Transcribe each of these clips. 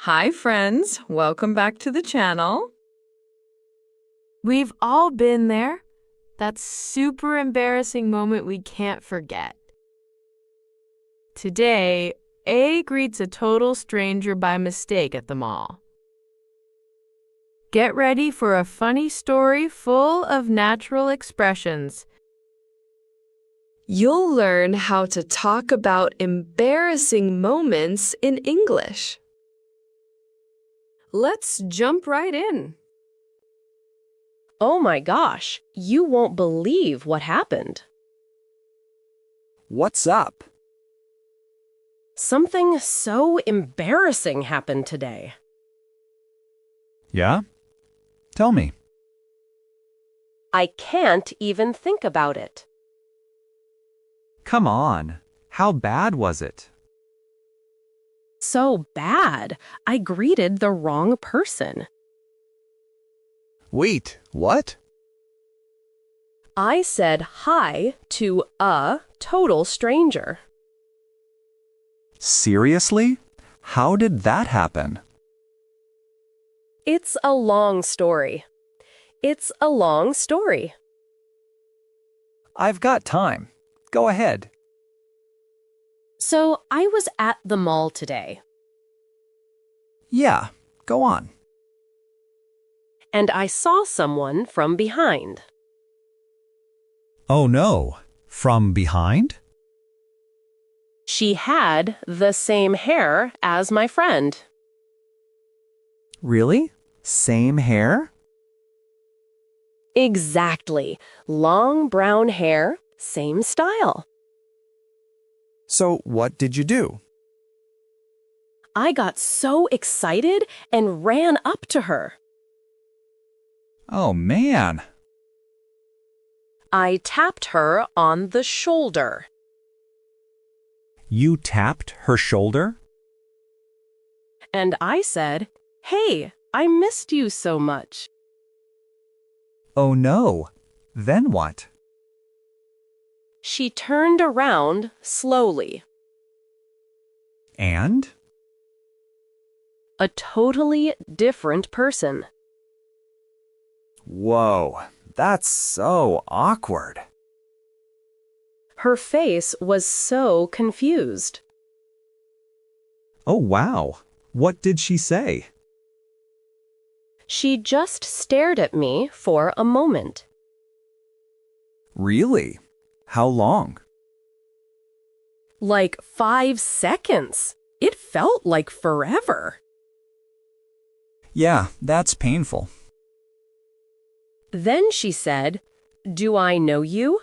Hi, friends. Welcome back to the channel. We've all been there. That super embarrassing moment we can't forget. Today, A greets a total stranger by mistake at the mall. Get ready for a funny story full of natural expressions. You'll learn how to talk about embarrassing moments in English. Let's jump right in. Oh my gosh, you won't believe what happened. What's up? Something so embarrassing happened today. Yeah? Tell me. I can't even think about it. Come on. How bad was it? So bad, I greeted the wrong person. Wait, what? I said hi to a total stranger. Seriously? How did that happen? It's a long story. It's a long story. I've got time. Go ahead. So I was at the mall today, Yeah, go on. and I saw someone from behind. Oh no, from behind? She had the same hair as my friend. Really? Same hair? Exactly. Long brown hair, same style. So what did you do? I got so excited and ran up to her. Oh man. I tapped her on the shoulder. You tapped her shoulder? And I said, "Hey, I missed you so much." Oh no. Then what? She turned around slowly. And? A totally different person. Whoa, that's so awkward. Her face was so confused. Oh wow. What did she say? She just stared at me for a moment. Really? How long? Like 5 seconds. It felt like forever. Yeah, that's painful. Then she said, "Do I know you?"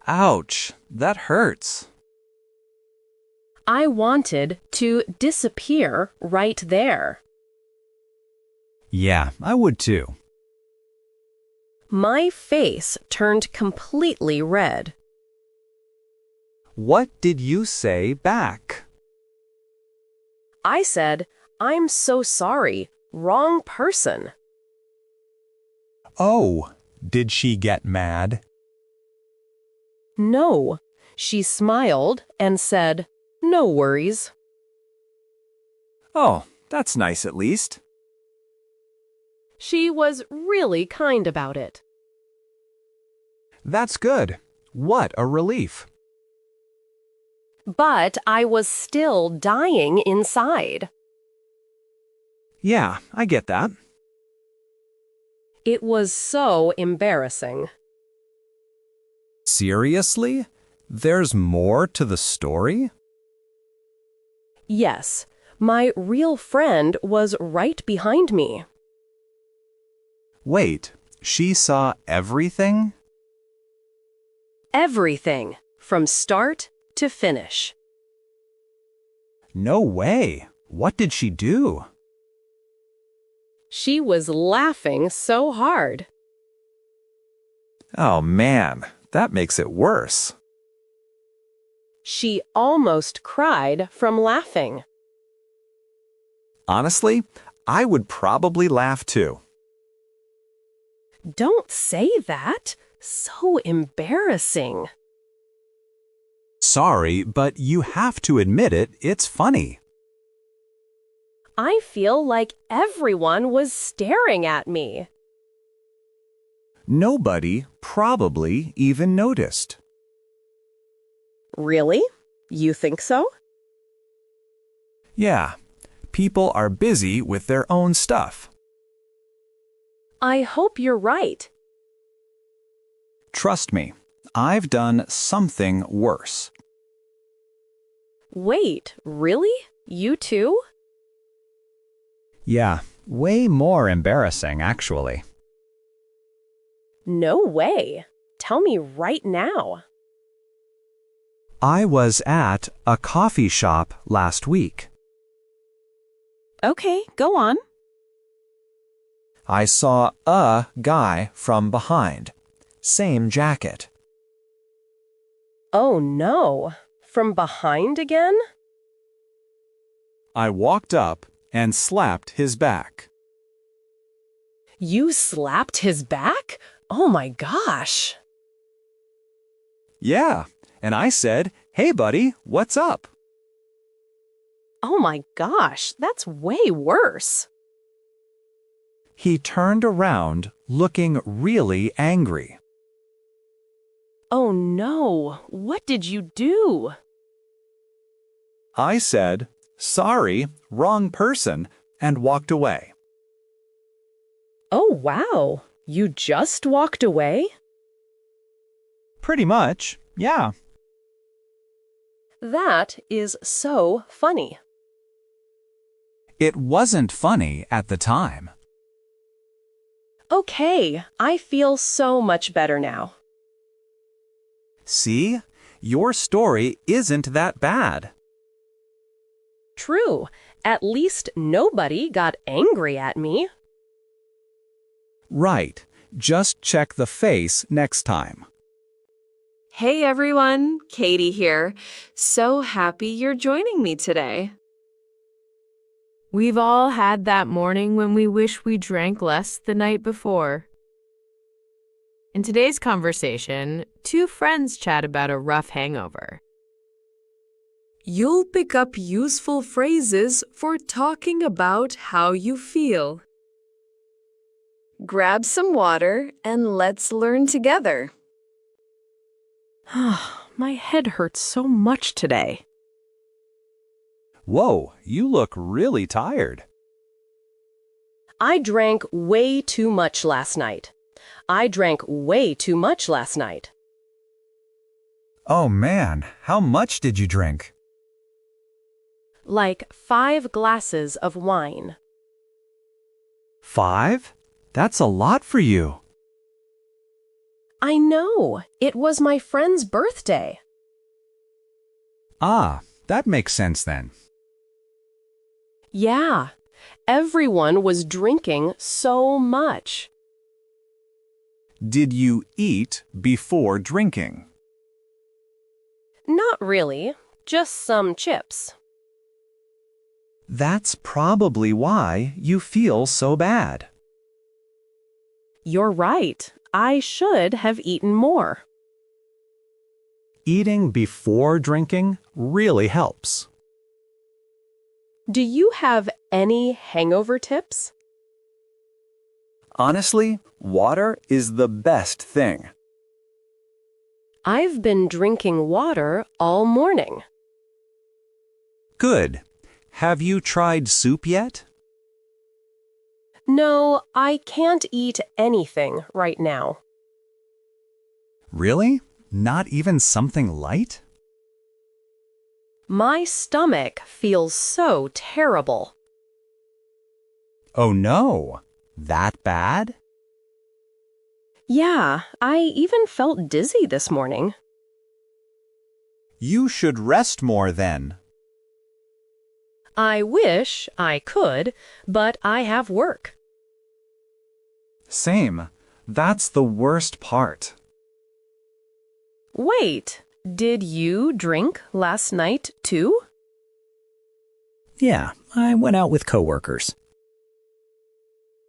Ouch, that hurts. I wanted to disappear right there. Yeah, I would too. My face turned completely red. What did you say back? I said, "I'm so sorry. Wrong person." Oh, did she get mad? No. She smiled and said, "No worries." Oh, that's nice at least. She was really kind about it. That's good. What a relief. But I was still dying inside. Yeah, I get that. It was so embarrassing. Seriously? There's more to the story? Yes, my real friend was right behind me. Wait, she saw everything? Everything, from start to finish. No way. What did she do? She was laughing so hard. Oh man, that makes it worse. She almost cried from laughing. Honestly, I would probably laugh too. Don't say that. So embarrassing. Sorry, but you have to admit it, it's funny. I feel like everyone was staring at me. Nobody probably even noticed. Really? You think so? Yeah, people are busy with their own stuff. I hope you're right. Trust me, I've done something worse. Wait, really? You too? Yeah, way more embarrassing, actually. No way. Tell me right now. I was at a coffee shop last week. Okay, go on. I saw a guy from behind. Same jacket. Oh no. From behind again? I walked up and slapped his back. You slapped his back? Oh my gosh. Yeah, and I said, "Hey buddy, what's up?" Oh my gosh, that's way worse. He turned around, looking really angry. Oh no, what did you do? I said, "Sorry, wrong person," and walked away. Oh wow, you just walked away? Pretty much, yeah. That is so funny. It wasn't funny at the time. Okay, I feel so much better now. See? Your story isn't that bad. True, at least nobody got angry at me. Right. Just check the face next time. Hey everyone, Katie here. So happy you're joining me today. We've all had that morning when we wish we drank less the night before. In today's conversation, two friends chat about a rough hangover. You'll pick up useful phrases for talking about how you feel. Grab some water and let's learn together. My head hurts so much today. Whoa, you look really tired. I drank way too much last night. I drank way too much last night. Oh man, how much did you drink? Like 5 glasses of wine. 5? That's a lot for you. I know. It was my friend's birthday. Ah, that makes sense then. Yeah, everyone was drinking so much. Did you eat before drinking? Not really, just some chips. That's probably why you feel so bad. You're right. I should have eaten more. Eating before drinking really helps. Do you have any hangover tips? Honestly, water is the best thing. I've been drinking water all morning. Good. Have you tried soup yet? No, I can't eat anything right now. Really? Not even something light? My stomach feels so terrible. Oh no. That bad? Yeah, I even felt dizzy this morning. You should rest more then. I wish I could, but I have work. Same. That's the worst part. Wait, did you drink last night too? Yeah, I went out with coworkers.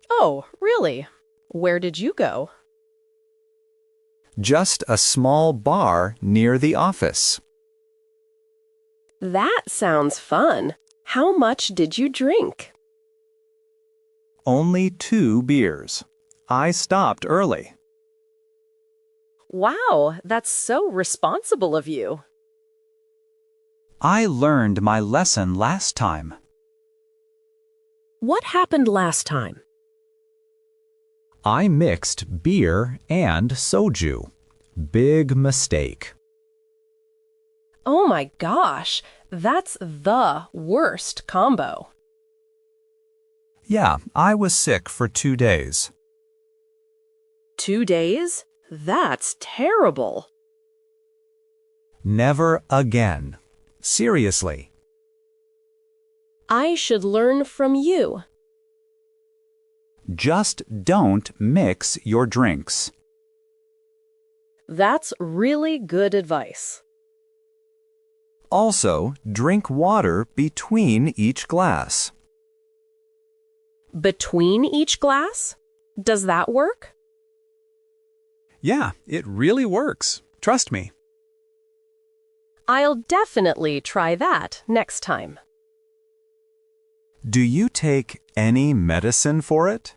Oh, really? Where did you go? Just a small bar near the office. That sounds fun. How much did you drink? Only 2 beers. I stopped early. Wow, that's so responsible of you. I learned my lesson last time. What happened last time? I mixed beer and soju. Big mistake. Oh my gosh, that's the worst combo. Yeah, I was sick for 2 days. 2 days? That's terrible. Never again. Seriously. I should learn from you. Just don't mix your drinks. That's really good advice. Also, drink water between each glass. Between each glass? Does that work? Yeah, it really works. Trust me. I'll definitely try that next time. Do you take any medicine for it?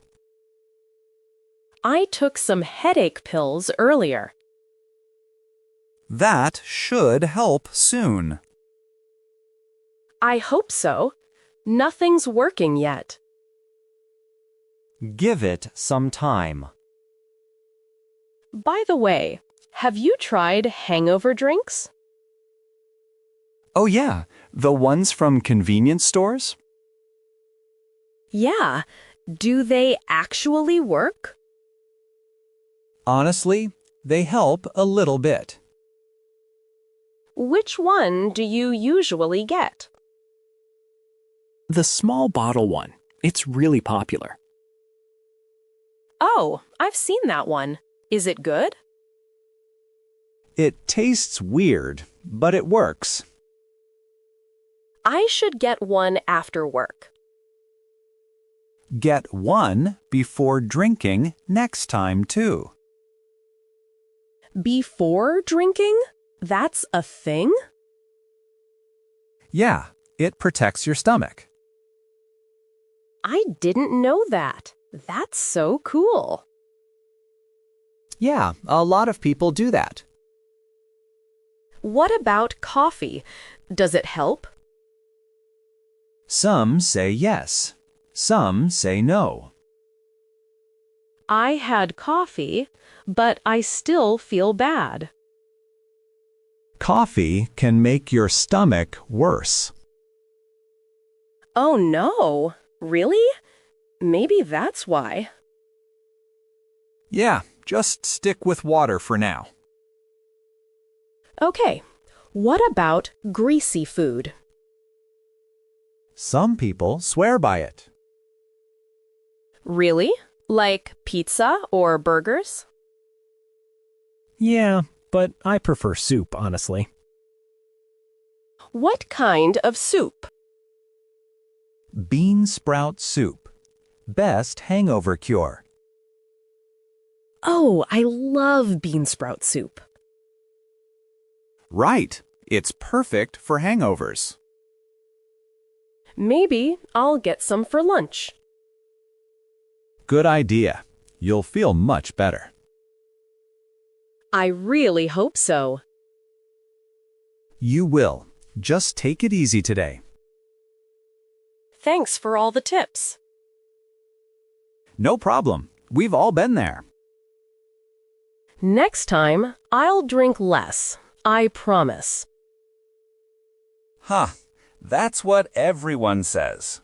I took some headache pills earlier. That should help soon. I hope so. Nothing's working yet. Give it some time. By the way, have you tried hangover drinks? Oh yeah, the ones from convenience stores? Yeah. Do they actually work? Honestly, they help a little bit. Which one do you usually get? The small bottle one. It's really popular. Oh, I've seen that one. Is it good? It tastes weird, but it works. I should get one after work. Get one before drinking next time, too. Before drinking? That's a thing? Yeah, it protects your stomach. I didn't know that. That's so cool. Yeah, a lot of people do that. What about coffee? Does it help? Some say yes. Some say no. I had coffee, but I still feel bad. Coffee can make your stomach worse. Oh no, really? Maybe that's why. Yeah, just stick with water for now. Okay, what about greasy food? Some people swear by it. Really? Like pizza or burgers? Yeah, but I prefer soup, honestly. What kind of soup? Bean sprout soup. Best hangover cure. Oh, I love bean sprout soup. Right. It's perfect for hangovers. Maybe I'll get some for lunch. Good idea. You'll feel much better. I really hope so. You will. Just take it easy today. Thanks for all the tips. No problem. We've all been there. Next time, I'll drink less. I promise. Huh. That's what everyone says.